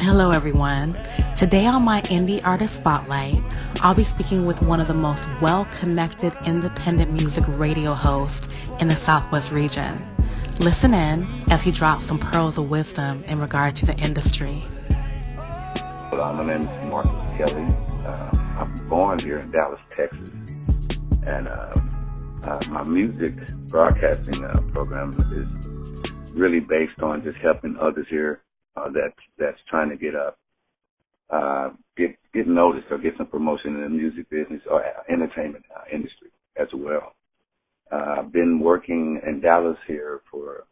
Hello everyone. Today on my Indie Artist Spotlight, I'll be speaking with one of the most well-connected independent music radio hosts in the Southwest region. Listen in as he drops some pearls of wisdom in regard to the industry. My name is Marcus Kelly. I'm born here in Dallas, Texas, and my music broadcasting program is really based on just helping others here that's trying to get noticed or get some promotion in the music business or entertainment industry as well. I've been working in Dallas here for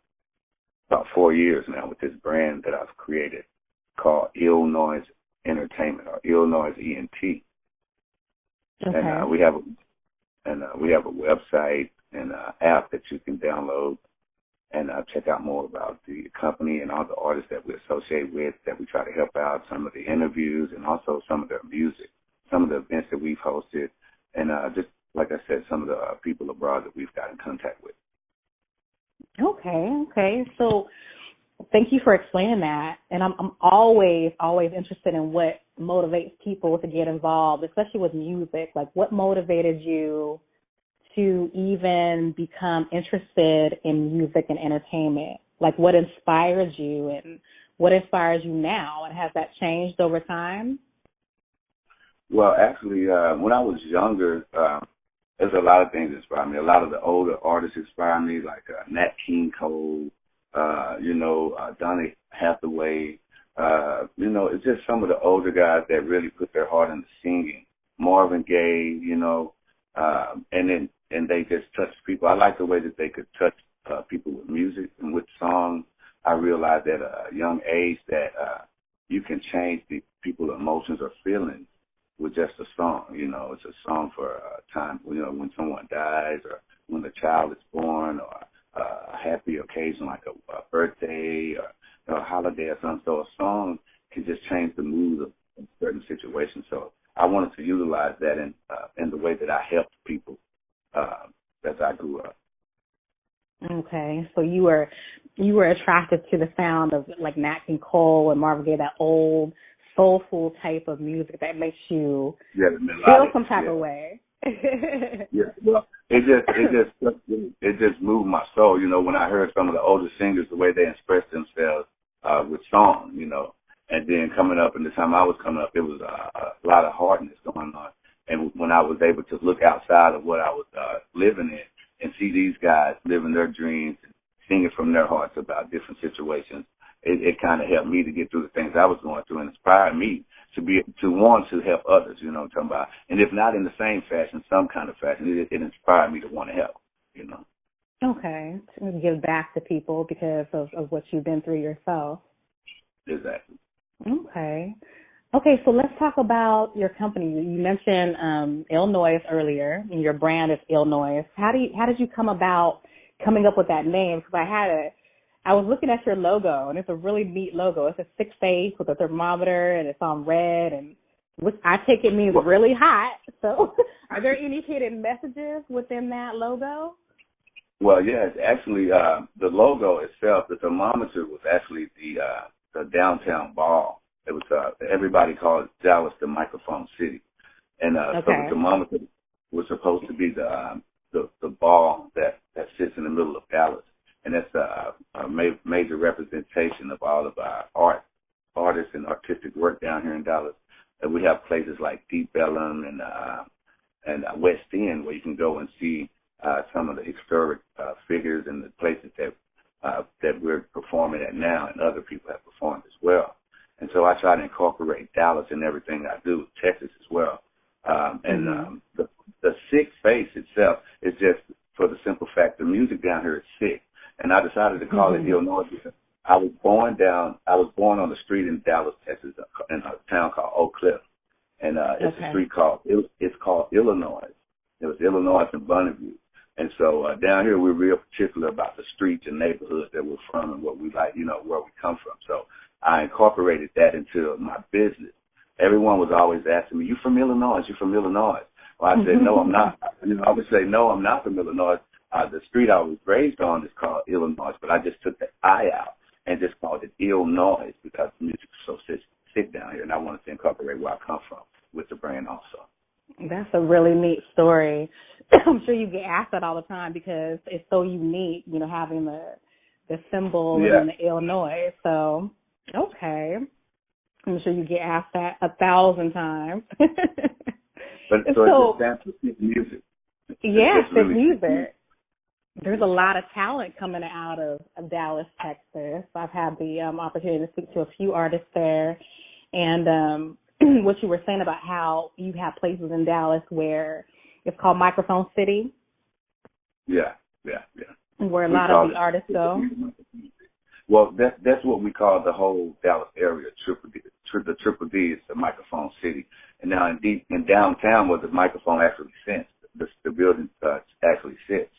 about 4 years now with this brand that I've created called Illnoise Entertainment, or Illnoise ENT. Okay. And we have a website and an app that you can download and check out more about the company and all the artists that we associate with, that we try to help out, some of the interviews and also some of their music, some of the events that we've hosted, and just, like I said, some of the people abroad that we've got in contact with. Okay. So thank you for explaining that. And I'm always interested in what motivates people to get involved, especially with music. Like, what motivated you to even become interested in music and entertainment? Like, what inspires you and what inspires you now? And has that changed over time? Well, actually, when I was younger, there's a lot of things that inspire me. A lot of the older artists inspire me, like Nat King Cole, Donny Hathaway. It's just some of the older guys that really put their heart into singing. Marvin Gaye, and they just touch people. I like the way that they could touch people with music and with songs. I realized at a young age that you can change the people's emotions or feelings with just a song. It's a song for a time, when someone dies or when a child is born or a happy occasion like a birthday or a holiday or something. So a song can just change the mood of certain situations. So I wanted to utilize that in the way that I helped people as I grew up. Okay, so you were attracted to the sound of like Nat King Cole and Marvin Gaye, that old soulful type of music that makes you feel some type of way. Yeah, well, it just moved my soul. When I heard some of the older singers, the way they expressed themselves with song, and then coming up, and the time I was coming up, it was a lot of hardness going on. And when I was able to look outside of what I was living in and see these guys living their dreams, singing from their hearts about different situations, it kind of helped me to get through the things I was going through and inspired me to want to help others, what I'm talking about. And if not in the same fashion, some kind of fashion, it inspired me to want to help, Okay, to give back to people because of what you've been through yourself. Exactly. Okay, so let's talk about your company. You mentioned Illnoise earlier, and your brand is Illnoise. How did you come about coming up with that name? Because I was looking at your logo, and it's a really neat logo. It's a 6-face with a thermometer, and it's on red, and which I take it means really hot. So are there any hidden messages within that logo? Well, yes. Actually, the logo itself, the thermometer, was actually the downtown ball. It was everybody called Dallas the microphone city, and so the thermometer was supposed to be the ball that sits in the middle of Dallas, and that's a major representation of all of our artists and artistic work down here in Dallas. And we have places like Deep Ellum and West End where you can go and see some of the historic figures and the places that we're performing at now, and other people have performed as well. And so I try to incorporate Dallas in everything I do, Texas as well. The 6-face itself is just for the simple fact the music down here is sick. And I decided to call it Illnoise because I was born on the street in Dallas, Texas, in a town called Oak Cliff. And it's a street called Illinois. It was Illinois and Bonneville. And so down here we're real particular about the streets and neighborhoods that we're from and what we like, where we come from. So I incorporated that into my business. Everyone was always asking me, "You from Illinois? You from Illinois?" Well, I said, "No, I'm not. I would say, no, I'm not from Illinois. The street I was raised on is called Illinois, but I just took the I out and just called it Illnoise because the music is so sick down here, and I wanted to incorporate where I come from with the brand also. That's a really neat story. I'm sure you get asked that all the time because it's so unique, having the symbol and the Illinois. So, okay. I'm sure you get asked that 1,000 times. But so it stands for sick music. Yeah, sick music. There's a lot of talent coming out of Dallas, Texas. I've had the opportunity to speak to a few artists there. And what you were saying about how you have places in Dallas where it's called Microphone City. Yeah. Where a lot of the artists go. Well, that's what we call the whole Dallas area. The Triple D is the Microphone City. And now in downtown where the microphone actually sits, the building actually sits,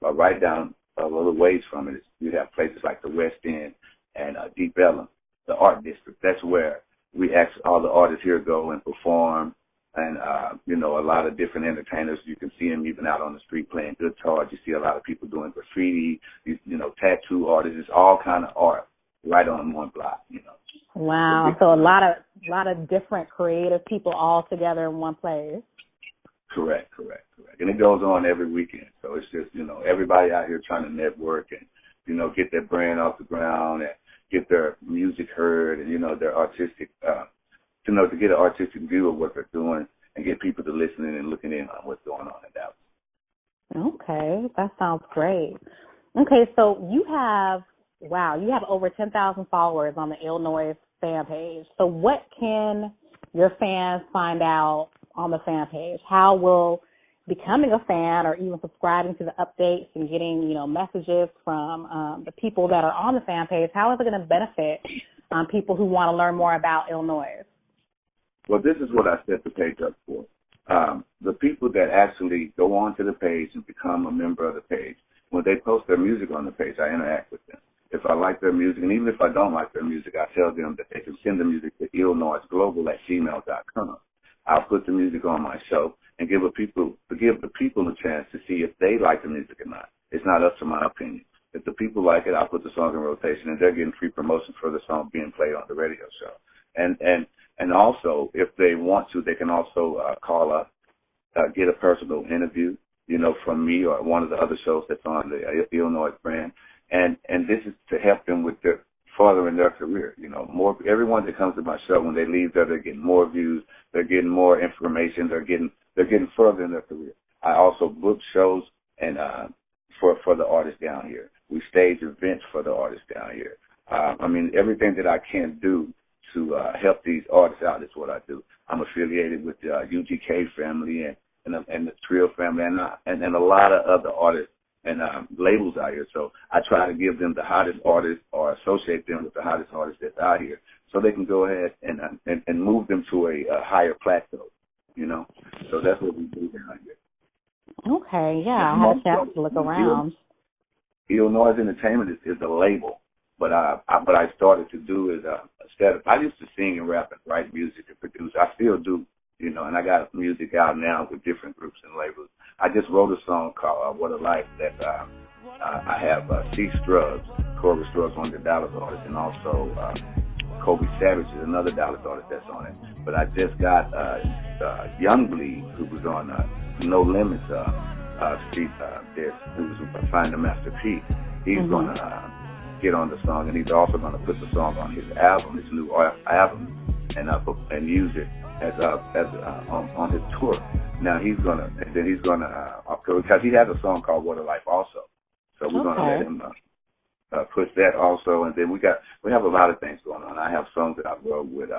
right down a little ways from it, you have places like the West End and Deep Ellum, the Art District. That's where all the artists here go and perform. And, a lot of different entertainers. You can see them even out on the street playing guitar. You see a lot of people doing graffiti, tattoo artists. It's all kind of art right on one block, Wow. So a lot of different creative people all together in one place. Correct. And it goes on every weekend. So it's just, everybody out here trying to network and, get their brand off the ground and get their music heard and, their artistic, to get an artistic view of what they're doing and get people to listen in and looking in on what's going on in Dallas. Okay, that sounds great. Okay, so you have over 10,000 followers on the Illnoise fan page. So what can your fans find out on the fan page? How will becoming a fan or even subscribing to the updates and getting, messages from the people that are on the fan page, how is it going to benefit people who want to learn more about Illnoise? Well, this is what I set the page up for. The people that actually go onto the page and become a member of the page, when they post their music on the page, I interact with them. If I like their music, and even if I don't like their music, I tell them that they can send the music to illnoiseglobal@gmail.com. I'll put the music on my show and give the people a chance to see if they like the music or not. It's not up to my opinion. If the people like it, I'll put the song in rotation, and they're getting free promotion for the song being played on the radio show. And also, if they want to, they can also call up, get a personal interview, from me or one of the other shows that's on the Illnoise brand. And this is to help them with further in their career. Everyone that comes to my show, when they leave there, they're getting more views, they're getting more information, they're getting further in their career. I also book shows and for the artists down here. We stage events for the artists down here. Everything that I can do to help these artists out is what I do. I'm affiliated with the UGK family and the Trill family and a lot of other artists and labels out here. So I try to give them the hottest artists or associate them with the hottest artists that's out here so they can go ahead and move them to a higher plateau, So that's what we do down here. Okay, yeah, I had a chance to look around. Illnoise Entertainment is a label. But what I started to do is I used to sing and rap and write music and produce. I still do, and I got music out now with different groups and labels. I just wrote a song called What a Life that I have C. Scruggs, Corey Scruggs, one of the Dallas artists, and also Kobe Savage is another Dallas artist that's on it. But I just got Young Bleed, who was on No Limits, who was Find the Master Peeve. He's going to get on the song, and he's also going to put the song on his album, his new album, and use it as on his tour. Now he's gonna because he has a song called What a Life also, so we're gonna let him push that also, and then we have a lot of things going on. I have songs that I wrote with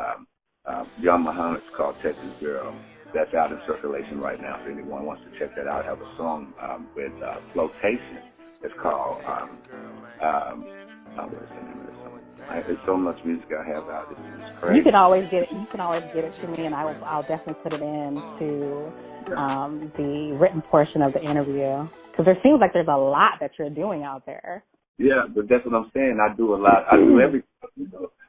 Young Muhammad's called Texas Girl. That's out in circulation right now. If anyone wants to check that out, I have a song with Flotation. It's called there's so much music I have out. It's crazy. You can always get it to me, and I'll definitely put it into the written portion of the interview, because there seems like there's a lot that you're doing out there. Yeah, but that's what I'm saying. I do a lot. I do everything.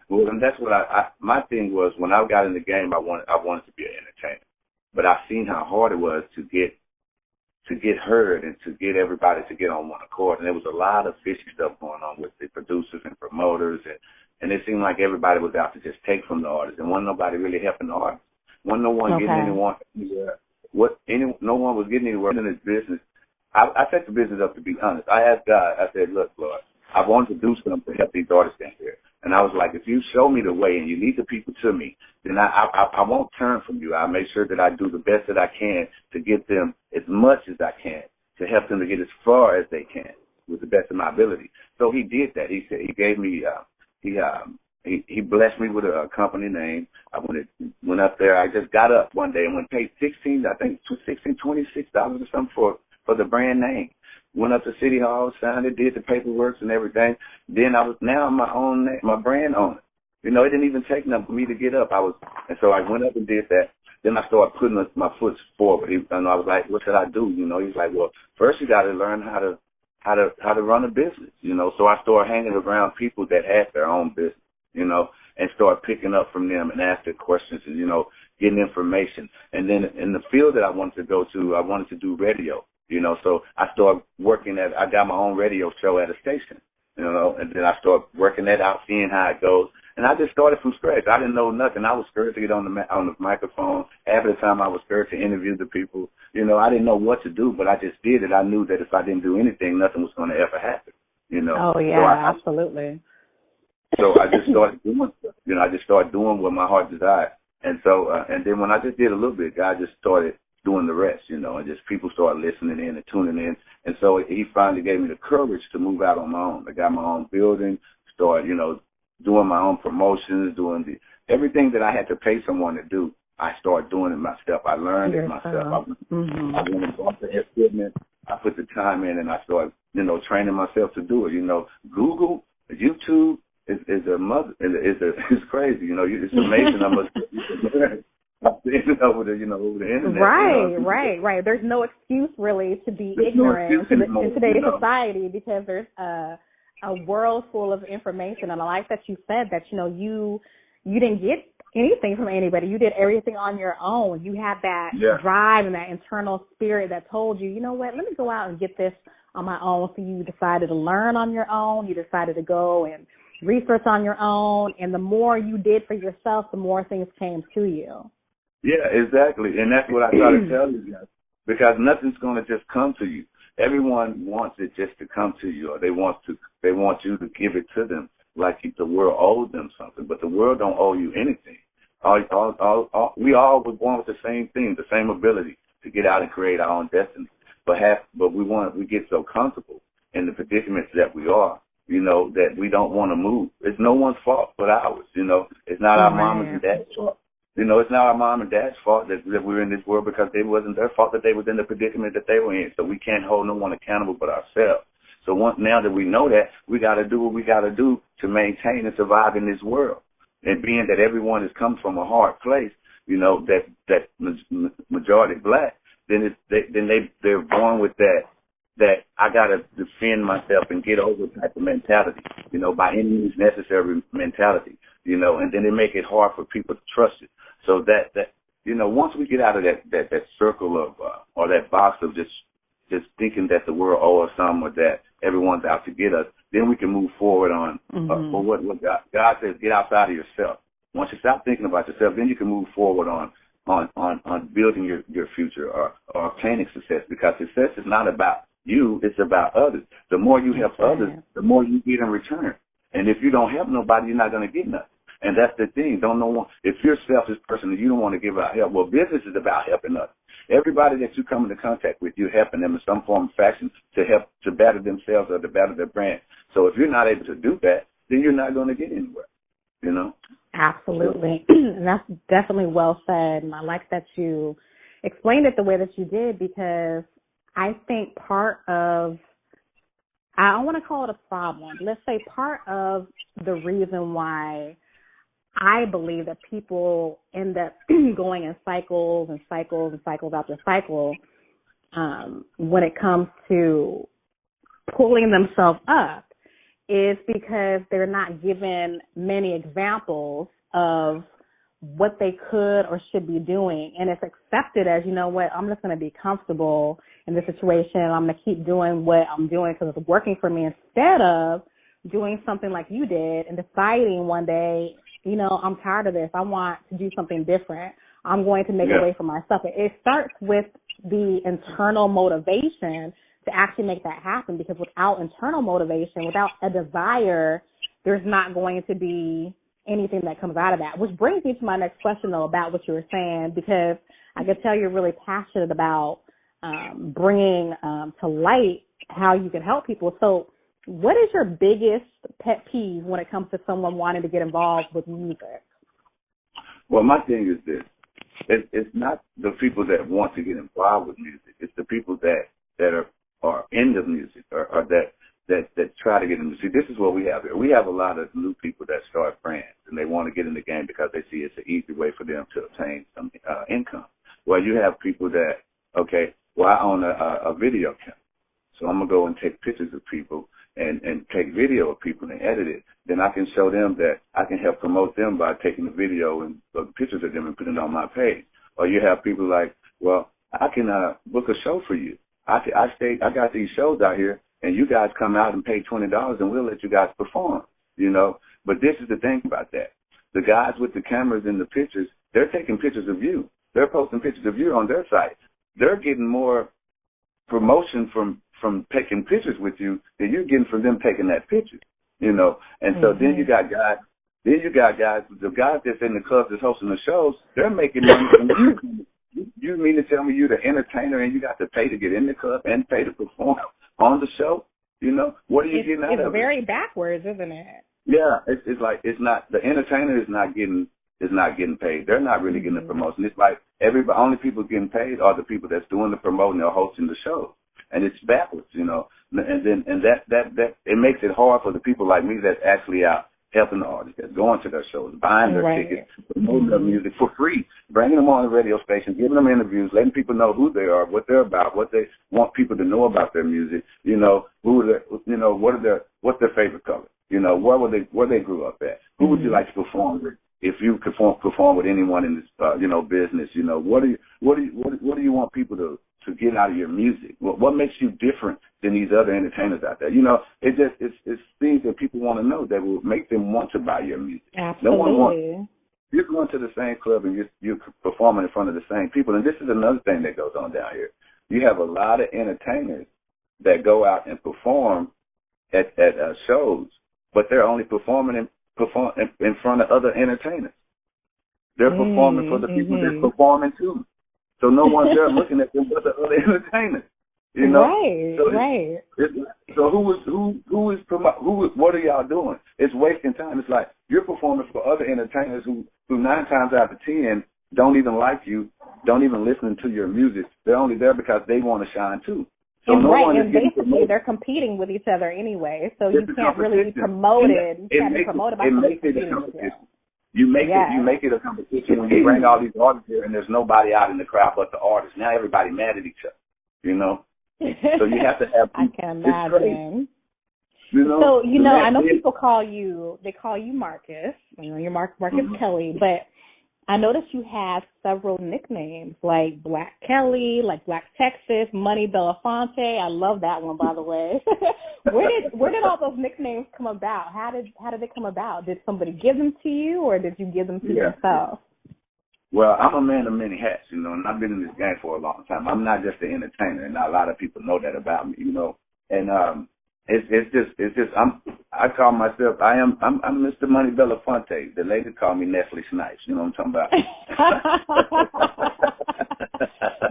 And that's what my thing was when I got in the game. I wanted to be an entertainer, but I seen how hard it was to get get heard and to get everybody to get on one accord. And there was a lot of fishy stuff going on with the producers and promoters, and it seemed like everybody was out to just take from the artists, and wasn't nobody really helping the artists. Wasn't no one getting anyone anywhere. No one was getting anywhere in this business. I set the business up, to be honest. I asked God, I said, look, Lord, I want to do something to help these artists out here. And I was like, if you show me the way and you lead the people to me, then I won't turn from you. I'll make sure that I do the best that I can to get them as much as I can, to help them to get as far as they can with the best of my ability. So he did that. He said, he gave me, he blessed me with a company name. I went up there. I just got up one day and went paid $26 or something for the brand name. Went up to City Hall, signed it, did the paperwork and everything. Then I'm my brand owner. You know, it didn't even take nothing for me to get up. And so I went up and did that. Then I started putting my foot forward. And I was like, what should I do? You know, he's like, well, first you got to learn how to run a business. You know, so I started hanging around people that had their own business, you know, and started picking up from them and asking questions and, you know, getting information. And then in the field that I wanted to go to, I wanted to do radio. You know, so I started I got my own radio show at a station, you know, and then I started working that out, seeing how it goes. And I just started from scratch. I didn't know nothing. I was scared to get on the microphone. Half of the time I was scared to interview the people. You know, I didn't know what to do, but I just did it. I knew that if I didn't do anything, nothing was going to ever happen, you know. Oh, yeah, absolutely. So I just started doing stuff. You know, I just started doing what my heart desired. And so, and then when I just did a little bit, God just started doing the rest, you know, and just people started listening in and tuning in. And so he finally gave me the courage to move out on my own. I got my own building, started, you know, doing my own promotions, doing everything that I had to pay someone to do. I started doing it myself. I learned it myself. I went and bought the equipment. I put the time in, and I started, you know, training myself to do it. You know, Google, YouTube is a mother. It's crazy. You know, it's amazing how much. Over the internet. Right, you know? right. There's no excuse really to be ignorant in today's society, because there's a world full of information. And I like that you said that, you know, you didn't get anything from anybody. You did everything on your own. You had that drive and that internal spirit that told you, you know what, let me go out and get this on my own. So you decided to learn on your own. You decided to go and research on your own. And the more you did for yourself, the more things came to you. Yeah, exactly. And that's what I try to tell you guys, because nothing's going to just come to you. Everyone wants it just to come to you, or they want you to give it to them like the world owes them something. But the world don't owe you anything. We all were born with the same thing, the same ability to get out and create our own destiny. But we get so comfortable in the predicaments that we are, you know, that we don't want to move. It's no one's fault but ours, you know. It's not our mama's and dad's fault. You know, it's not our mom and dad's fault that we're in this world, because it wasn't their fault that they was in the predicament that they were in. So we can't hold no one accountable but ourselves. So now that we know that, we got to do what we got to do to maintain and survive in this world. And being that everyone has come from a hard place, you know, that majority black, then they're born with that I got to defend myself and get over type of mentality, you know, by any means necessary mentality, you know, and then it make it hard for people to trust it. So that you know, once we get out of that circle of or that box of just thinking that the world owes us something, or that everyone's out to get us, then we can move forward on what God says. Get outside of yourself. Once you stop thinking about yourself, then you can move forward on building your future or obtaining success, because success is not about you, it's about others. The more you help others, the more you get in return. And if you don't help nobody, you're not going to get nothing. And that's the thing. If you're a selfish person and you don't want to give out help, well, business is about helping others. Everybody that you come into contact with, you're helping them in some form or fashion to help to better themselves or to better their brand. So if you're not able to do that, then you're not going to get anywhere, you know? Absolutely. And that's definitely well said. And I like that you explained it the way that you did, because I think part of, I don't want to call it a problem, let's say part of the reason why I believe that people end up going in cycles and cycles and cycles after cycle when it comes to pulling themselves up is because they're not given many examples of what they could or should be doing. And it's accepted as, you know what, I'm just going to be comfortable in this situation. I'm going to keep doing what I'm doing because it's working for me, instead of doing something like you did and deciding one day, you know, I'm tired of this. I want to do something different. I'm going to make a way for myself. It starts with the internal motivation to actually make that happen, because without internal motivation, without a desire, there's not going to be anything that comes out of that. Which brings me to my next question, though, about what you were saying, because I can tell you're really passionate about bringing to light how you can help people. So what is your biggest pet peeve when it comes to someone wanting to get involved with music? Well, my thing is this. It's not the people that want to get involved with music. It's the people that are into music or that try to get into music. See, this is what we have here. We have a lot of new people that start brands, and they want to get in the game because they see it's an easy way for them to obtain some income. Well, you have people that, okay, well, I own a video camera, so I'm going to go and take pictures of people and take video of people and edit it. Then I can show them that I can help promote them by taking the video and pictures of them and putting it on my page. Or you have people like, well, I can book a show for you. I got these shows out here, and you guys come out and pay $20, and we'll let you guys perform, you know. But this is the thing about that. The guys with the cameras and the pictures, they're taking pictures of you. They're posting pictures of you on their site. They're getting more promotion from taking pictures with you than you're getting from them taking that picture, you know. And so then you got guys, the guys that's in the clubs that's hosting the shows, they're making money from you. You mean to tell me you're the entertainer and you got to pay to get in the club and pay to perform on the show? You know, what are you getting out of it? It's very backwards, isn't it? Yeah, it's like, it's not, the entertainer is not getting paid. They're not really getting the promotion. It's like only people getting paid are the people that's doing the promoting or hosting the show. And it's backwards, you know. And that it makes it hard for the people like me that's actually out helping the artists, that's going to their shows, buying their tickets, promoting their music for free, bringing them on the radio station, giving them interviews, letting people know who they are, what they're about, what they want people to know about their music, you know, what's their favorite color, you know, where they grew up at, who would you like to perform with? If you could perform with anyone in this, you know, business, you know, what do you want people to get out of your music? What makes you different than these other entertainers out there? You know, it's things that people want to know that will make them want to buy your music. Absolutely. No one wants. You're going to the same club and you're performing in front of the same people. And this is another thing that goes on down here. You have a lot of entertainers that go out and perform at shows, but they're only performing in front of other entertainers. They're performing for the people they're performing to. So no one's there looking at them but the other entertainers, you know. Right. So what are y'all doing? It's wasting time. It's like you're performing for other entertainers who 9 times out of 10 don't even like you, don't even listen to your music. They're only there because they want to shine too. So and basically they're competing with each other anyway. So you can't really be promoted. You can't be promoted by somebody competing with you. You make it a competition when you bring all these artists here and there's nobody out in the crowd but the artists. Now everybody mad at each other, you know. So you have to have. I can imagine. You know? So you know, I know people call you. They call you Marcus. You know, you're Marcus Kelly, but I noticed you have several nicknames like Black Kelly, like Black Texas, Money Belafonte. I love that one, by the way. Where did all those nicknames come about? How did they come about? Did somebody give them to you, or did you give them to yourself? Well, I'm a man of many hats, you know, and I've been in this game for a long time. I'm not just an entertainer, and not a lot of people know that about me, you know. And it's just I call myself I'm Mr. Money Belafonte. The ladies call me Nestle Snipes. You know what I'm talking about?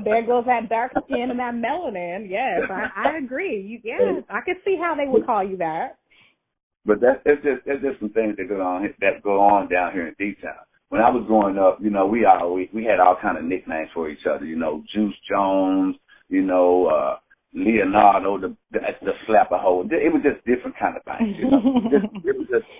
There goes that dark skin and that melanin. Yes, I agree. I can see how they would call you that. But it's just some things that go on down here in D-Town. When I was growing up, you know, we had all kind of nicknames for each other. You know, Juice Jones. You know, Leonardo, the slapper hole. It was just different kind of things. You know?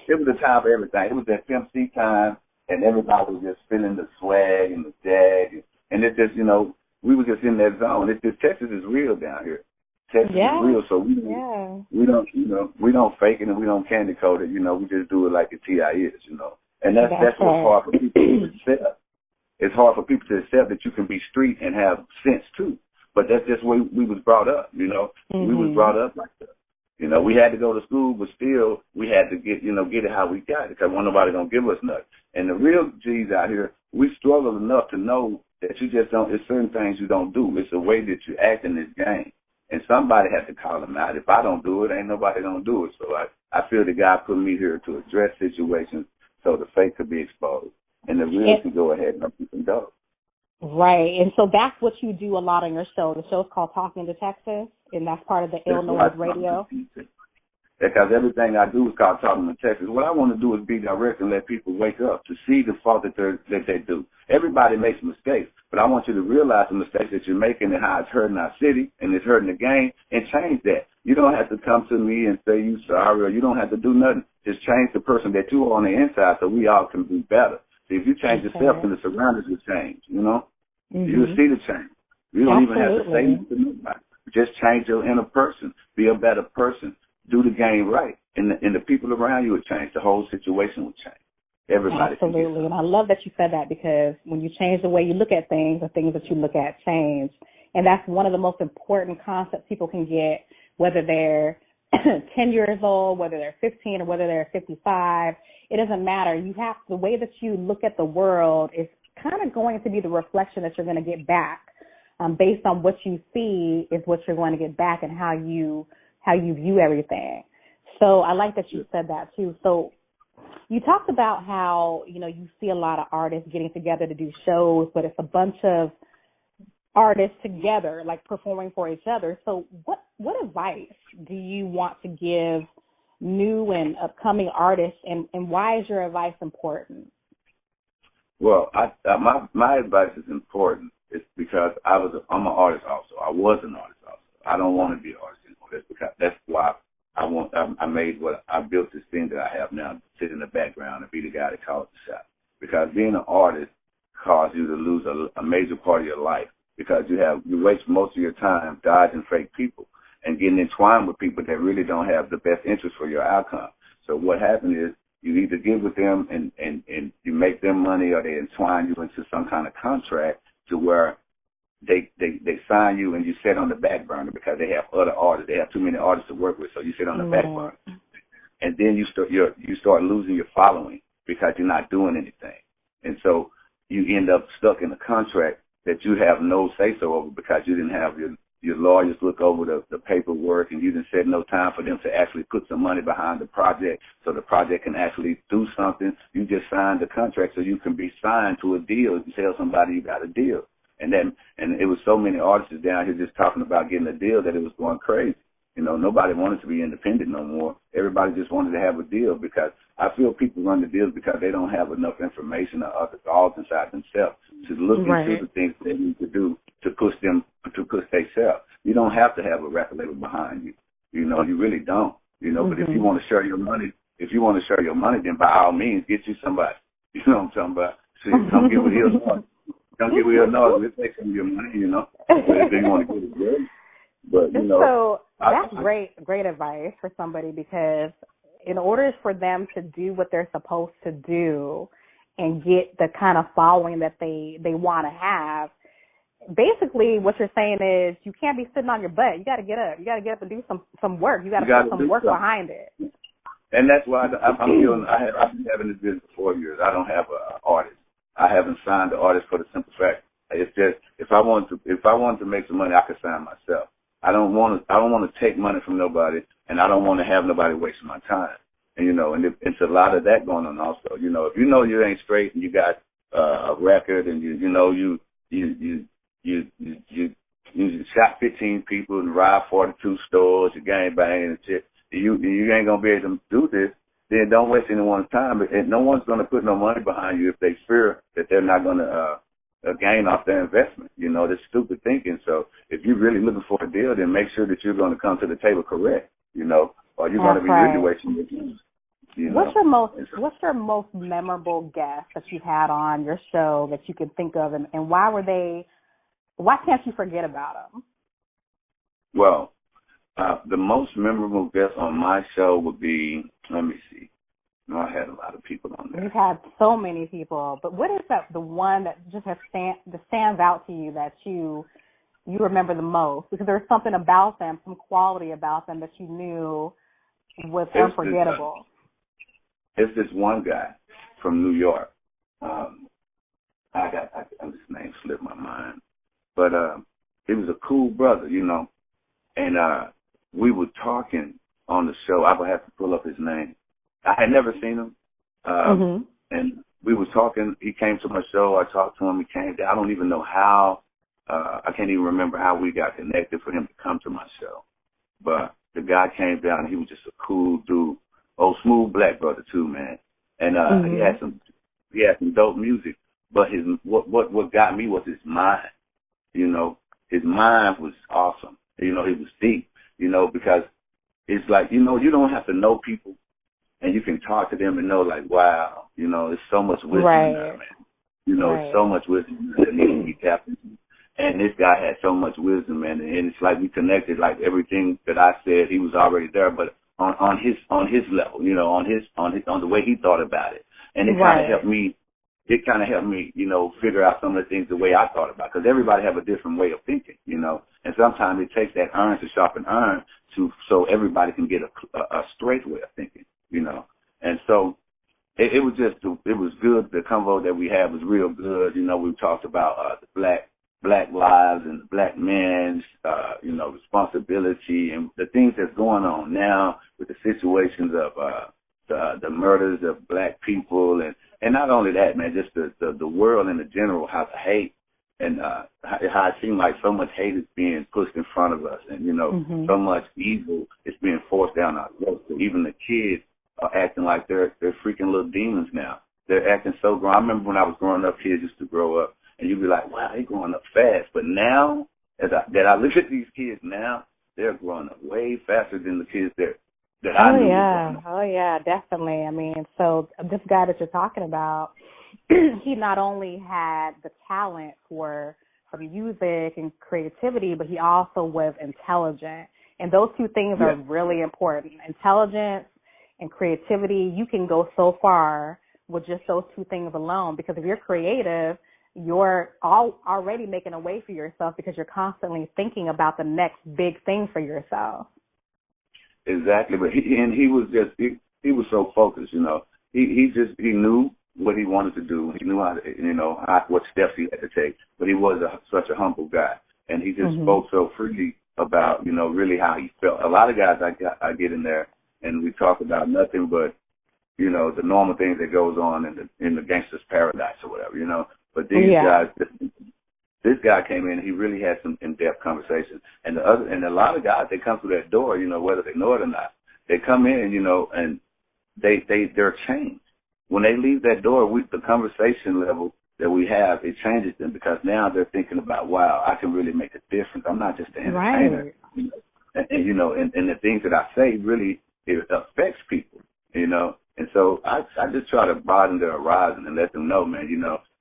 it was a time for everything. It was that Pimp C time, and everybody was just feeling the swag and the jag, and it's just, you know, we were just in that zone. It's just Texas is real down here. Texas is real, so we don't, you know, we don't fake it and we don't candy coat it. You know, we just do it like the T.I. is. You know, And that's what's hard for people to accept. It's hard for people to accept that you can be street and have sense too. But that's just the way we was brought up, you know. Mm-hmm. We was brought up like that. You know, we had to go to school, but still we had to get it how we got it, because wasn't nobody gonna give us nothing. And the real G's out here, we struggle enough to know that you just don't. It's certain things you don't do. It's the way that you act in this game, and somebody has to call them out. If I don't do it, ain't nobody gonna do it. So I feel the God put me here to address situations so the fake could be exposed, and the real can go ahead and open some doors. Right, and so that's what you do a lot on your show. The show's called Talking to Texas, and that's part of the Illnoise radio. Because everything I do is called Talking to Texas. What I want to do is be direct and let people wake up to see the fault that they do. Everybody makes mistakes, but I want you to realize the mistakes that you're making and how it's hurting our city and it's hurting the game, and change that. You don't have to come to me and say you sorry, or you don't have to do nothing. Just change the person that you are on the inside so we all can do better. See, if you change yourself, then the surroundings will change, you know? Mm-hmm. You'll see the change. You don't even have to say nothing to nobody. Just change your inner person. Be a better person. Do the game right. And the people around you will change. The whole situation will change. Everybody. Absolutely. And I love that you said that, because when you change the way you look at things, the things that you look at change. And that's one of the most important concepts people can get, whether they're 10 years old, whether they're 15, or whether they're 55. It doesn't matter. The way that you look at the world is kind of going to be the reflection that you're going to get back. Based on what you see is what you're going to get back, and how you view everything. So I like that you said that too. So you talked about how, you see a lot of artists getting together to do shows, but it's a bunch of artists together, like performing for each other. So what advice do you want to give new and upcoming artists, and why is your advice important? Well, my advice is important. It's because I'm an artist also. I was an artist also. I don't want to be an artist anymore. That's why I built this thing that I have now, to sit in the background and be the guy that calls the shot. Because being an artist causes you to lose a major part of your life, because you waste most of your time dodging fake people and getting entwined with people that really don't have the best interest for your outcome. So what happens is, you either get with them and you make them money, or they entwine you into some kind of contract to where they sign you and you sit on the back burner because they have other artists. They have too many artists to work with, so you sit on the back burner. And then you start losing your following because you're not doing anything. And so you end up stuck in a contract that you have no say-so over, because you didn't have your lawyers look over the paperwork, and you didn't set no time for them to actually put some money behind the project so the project can actually do something. You just signed the contract so you can be signed to a deal. You tell somebody you got a deal. And it was so many artists down here just talking about getting a deal that it was going crazy. Nobody wanted to be independent no more. Everybody just wanted to have a deal, because I feel people run the deals because they don't have enough information or other thoughts inside themselves to look into the things they need to do to push themselves. You don't have to have a record label behind you. You really don't. But if you want to share your money, then by all means get you somebody. You know what I'm talking about? See, don't get with Illnoise. Don't get with Illnoise. We'll take some of your money, But if they want to get it good. But so that's great advice for somebody, because in order for them to do what they're supposed to do and get the kind of following that they want to have, basically what you're saying is you can't be sitting on your butt. You got to get up. You got to get up and do some work. You got to put some work behind it. And that's why I've been having this business for 4 years. I don't have an artist. I haven't signed the artist for the simple fact. It's just if I wanted to make some money, I could sign myself. I don't want to take money from nobody, and I don't want to have nobody wasting my time. And and it's a lot of that going on also. If you ain't straight and you got a record, and you shot 15 people and robbed 42 stores, you gang bang and shit. You ain't gonna be able to do this. Then don't waste anyone's time. And no one's gonna put no money behind you if they fear that they're not gonna gain off their investment. That's stupid thinking. So if you're really looking for a deal, then make sure that you're going to come to the table correct. Or you're going to be really wasting your time. What's your most memorable guest that you've had on your show that you can think of, and why can't you forget about them? Well, the most memorable guest on my show would be, let me see. No, I had a lot of people on there. You've had so many people, but what is the one that just that stands out to you that you remember the most? Because there's something about them, some quality about them that you knew was unforgettable. It's this one guy from New York. His name slipped my mind, but he was a cool brother, and we were talking on the show. I would have to pull up his name. I had never seen him, and we were talking. He came to my show. I talked to him. He came down. I don't even know how. I can't even remember how we got connected for him to come to my show. But the guy came down. And he was just a cool dude. Oh, smooth black brother too, man. And he had some dope music. But what got me was his mind. His mind was awesome. It was deep. Because it's like you don't have to know people. And you can talk to them and know, like, wow, there's so much wisdom in there, man. There's so much wisdom that needs to be tapped into. And this guy had so much wisdom, man. And it's like we connected, like everything that I said, he was already there, but on his level, on the way he thought about it. And it kind of helped me. It kind of helped me, figure out some of the things the way I thought about it. Because everybody have a different way of thinking, And sometimes it takes that iron to sharpen iron so everybody can get a straight way of thinking, And so it was good. The convo that we had was real good. We talked about the black lives and the black men's, responsibility and the things that's going on now with the situations of the murders of black people and not only that, man, just the world in the general, how the hate and how it seems like so much hate is being pushed in front of us and, so much evil is being forced down our throats. So even the kids are acting like they're freaking little demons now. They're acting so grown. I remember when I was growing up, kids used to grow up and you'd be like, wow, they're growing up fast. But now, that I look at these kids now, they're growing up way faster than the kids that I knew. Oh, yeah, definitely. I mean, so this guy that you're talking about, he not only had the talent for music and creativity, but he also was intelligent. And those two things are really important. Intelligence and creativity, you can go so far with just those two things alone, because if you're creative, you're already making a way for yourself because you're constantly thinking about the next big thing for yourself. Exactly, but he was so focused, he knew what he wanted to do. He knew what steps he had to take, but he was such a humble guy, and he just spoke so freely about, really how he felt. A lot of guys I get in there and we talk about nothing but, the normal things that goes on in the gangster's paradise or whatever, But these guys, this guy came in, he really had some in-depth conversations. And a lot of guys, they come through that door, whether they know it or not. They come in, and they're changed. When they leave that door, the conversation level that we have, it changes them because now they're thinking about, wow, I can really make a difference. I'm not just an entertainer. Right. And the things that I say really, it affects people, And so I just try to broaden their horizon and let them know, man,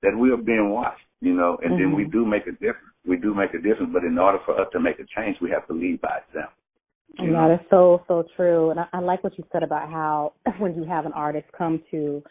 that we are being watched, and then we do make a difference. We do make a difference, but in order for us to make a change, we have to lead by example. That is so, so true. And I like what you said about how when you have an artist come to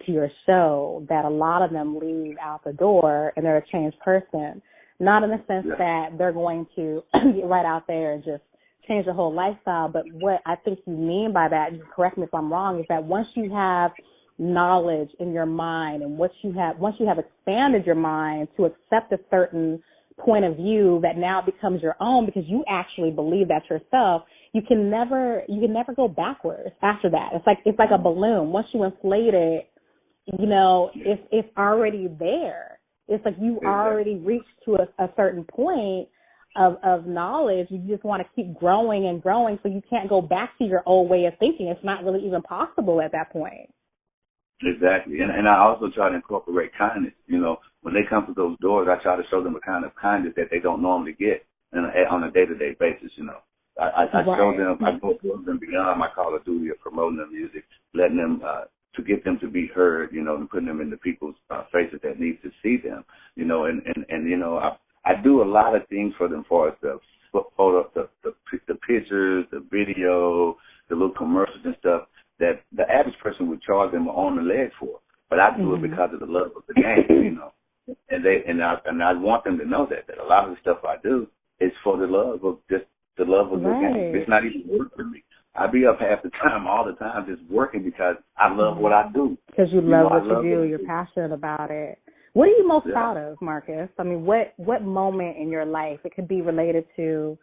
your show, that a lot of them leave out the door and they're a changed person. Not in the sense that they're going to get right out there and just change the whole lifestyle, but what I think you mean by that, you correct me if I'm wrong, is that once you have knowledge in your mind and once you have expanded your mind to accept a certain point of view that now becomes your own because you actually believe that yourself, you can never go backwards after that. It's like a balloon. Once you inflate it, it's already there. It's like you already reached to a certain point of knowledge. You just want to keep growing and growing, so you can't go back to your old way of thinking. It's not really even possible at that point. Exactly. And I also try to incorporate kindness. When they come to those doors, I try to show them a kind of kindness that they don't normally get on a day-to-day basis, I show them, I go above and beyond my call of duty of promoting their music, letting them, to get them to be heard, and putting them in the people's faces that need to see them, I do a lot of things for them, for the photo, the pictures, the video, the little commercials and stuff. that the average person would charge them an arm and leg for. But I do it because of the love of the game, you know. And I want them to know that a lot of the stuff I do is for the love of the game. It's not even work for me. I be up half the time, all the time, just working because I love what I do. Because you love what you do. You're passionate about it. What are you most proud of, Marcus? I mean, what moment in your life, it could be related to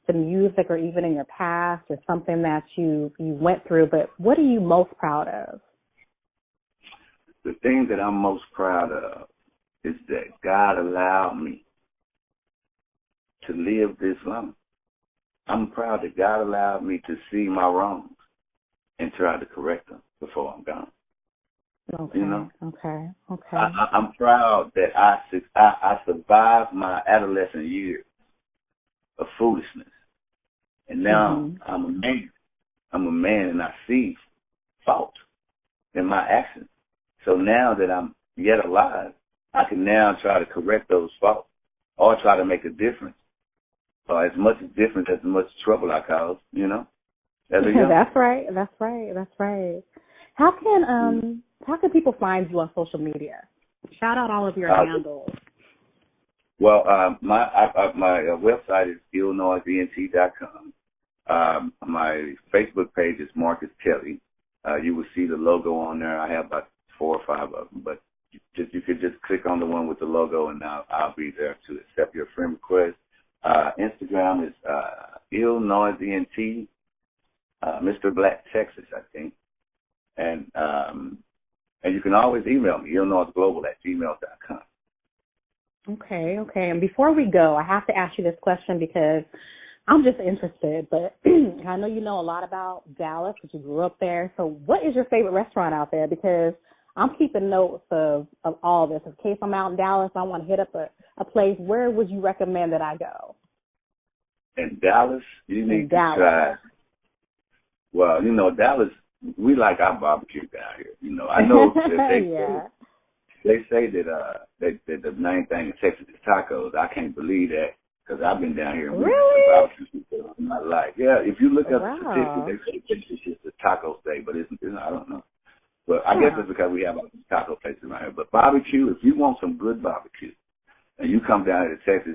the music or even in your past or something that you went through, but what are you most proud of? The thing that I'm most proud of is that God allowed me to live this long. I'm proud that God allowed me to see my wrongs and try to correct them before I'm gone. Okay. You know? Okay. I'm proud that I survived my adolescent years of foolishness, and now I'm a man. I'm a man, and I see fault in my actions. So now that I'm yet alive, I can now try to correct those faults or try to make a difference. As much difference as much trouble I cause, you know. That's right. How can people find you on social media? Shout out all of your handles. Well, my website is illnoisent.com. My Facebook page is Marcus Kelly. You will see the logo on there. I have about 4 or 5 of them, but you could just click on the one with the logo, and I'll be there to accept your friend request. Instagram is Illnoise ENT, Mr. Black Texas, I think. And you can always email me, illnoiseglobal@gmail.com. Okay. And before we go, I have to ask you this question because I'm just interested, but I know you know a lot about Dallas because you grew up there. So what is your favorite restaurant out there? Because I'm keeping notes of all this. In case I'm out in Dallas, I want to hit up a place. Where would you recommend that I go? In Dallas, you need to try. Well, you know, Dallas, we like our barbecue down here. You know, I know that they say that the main thing in Texas is tacos. I can't believe that because I've been down here and barbecue in my life. Yeah, if you look up the statistics, they say it's just a taco state, but it's I don't know. But I guess it's because we have all these taco places around here. But barbecue, if you want some good barbecue, and you come down here to Texas,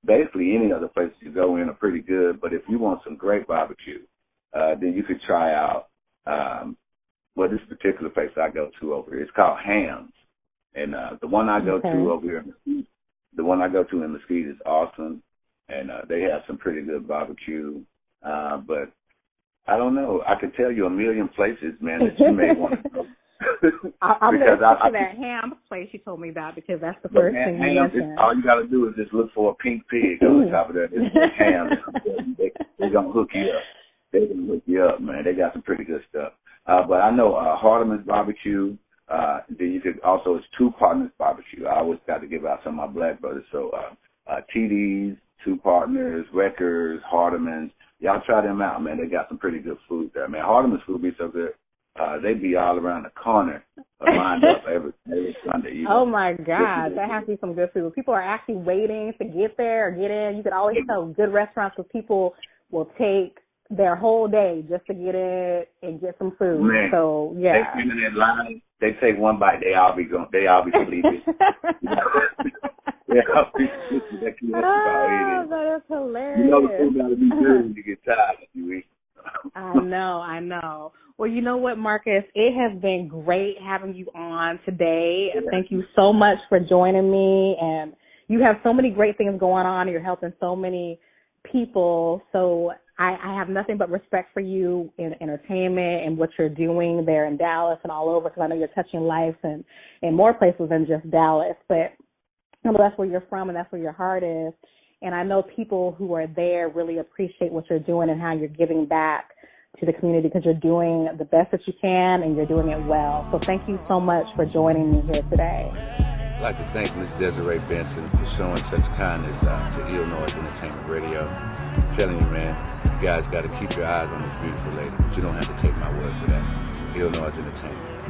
basically any other place you go in are pretty good. But if you want some great barbecue, then you could try out, this particular place I go to over here. It's called Hams. And the one I go to over here, the one I go to in Mesquite is awesome. And they have some pretty good barbecue. But I don't know. I could tell you a million places, man, that you may want to go. I'm going to picture that ham place you told me about because that's the first thing you mentioned. All you got to do is just look for a pink pig on the top of that. It's ham. They're going to hook you up. They're going to hook you up, man. They got some pretty good stuff. But I know Hardeman's Barbecue. Then you could also, it's Two Partners Barbecue. I always got to give out some of my black brothers. So TD's, Two Partners, Wreckers, Hardeman's. Y'all try them out, man. They got some pretty good food there, man. Hardeman's food be so good. They be all around the corner, lined up every Sunday. You know? Oh, my God. That has to be some good food. People are actually waiting to get there or get in. You can always tell good restaurants where people will take their whole day just to get in and get some food. Man, so, yeah. They get in that line. They take one bite. They all be sleepy. That is hilarious. You know the food got to be good when you get tired if you eat. I know. Well, you know what, Marcus? It has been great having you on today. Yeah. Thank you so much for joining me. And you have so many great things going on. You're helping so many people. So I have nothing but respect for you in entertainment and what you're doing there in Dallas and all over, because I know you're touching lives and in more places than just Dallas. But you know, that's where you're from and that's where your heart is. And I know people who are there really appreciate what you're doing and how you're giving back to the community because you're doing the best that you can and you're doing it well. So thank you so much for joining me here today. I'd like to thank Ms. Desirae Benson for showing such kindness to Illnoise Entertainment Radio. I'm telling you, man, you guys got to keep your eyes on this beautiful lady, but you don't have to take my word for that. Illnoise Entertainment.